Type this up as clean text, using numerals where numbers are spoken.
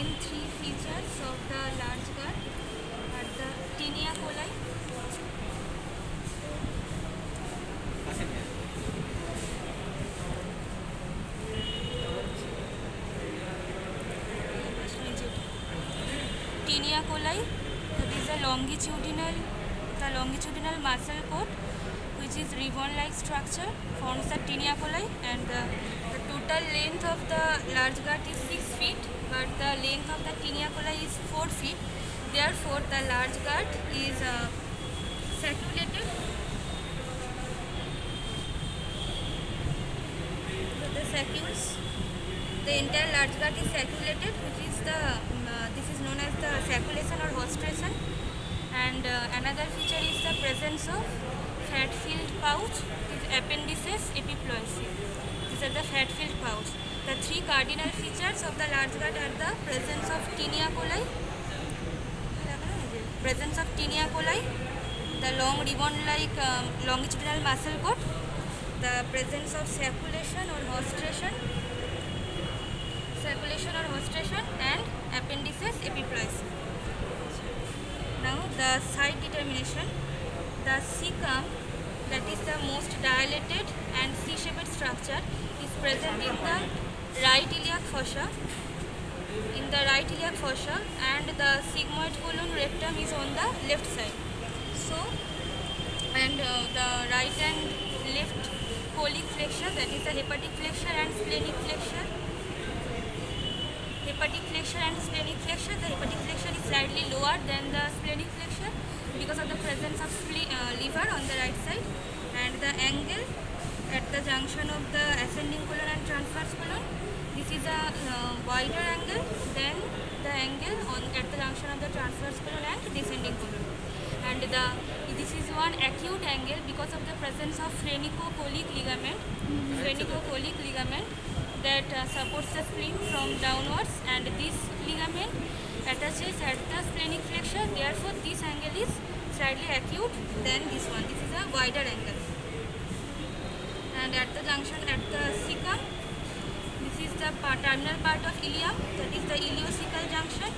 main three features of the large gut are the tinea coli, tinea coli, that is the longitudinal muscle coat which is ribbon-like structure forms the tinea coli, and the total length of the large gut is 6 feet, but the length of the tinea coli is 4 feet. Therefore, the large gut is sacculated. So the saccules, the entire large gut is sacculated, which is this is known as the sacculation or hostration. And another feature is the presence of fat-filled pouch with appendices epiploicy. These are the fat-filled pouch. The three cardinal features of the large gut are the presence of tinea coli, the long ribbon-like longitudinal muscle coat, the presence of sacculation or hostration, and appendices epiploicy. Now the site determination. The cecum, that is the most dilated and C-shaped structure, is present in the right iliac fossa. And the sigmoid colon rectum is on the left side. So, and the right and left colic flexure, that is the hepatic flexure and splenic flexure. The hepatic flexure is slightly lower than the splenic flexure because of the presence of liver on the right side, and the angle at the junction of the ascending colon and transverse colon, this is a wider angle than the angle at the junction of the transverse colon and descending colon. And this is one acute angle because of the presence of phrenico-colic ligament that supports the spleen from downwards, and this ligament attaches at the splenic flexure. Therefore, this angle is slightly acute than this one. This is a wider angle. And at the junction at the cecum, this is the terminal part of ileum, that is the ileocecal junction,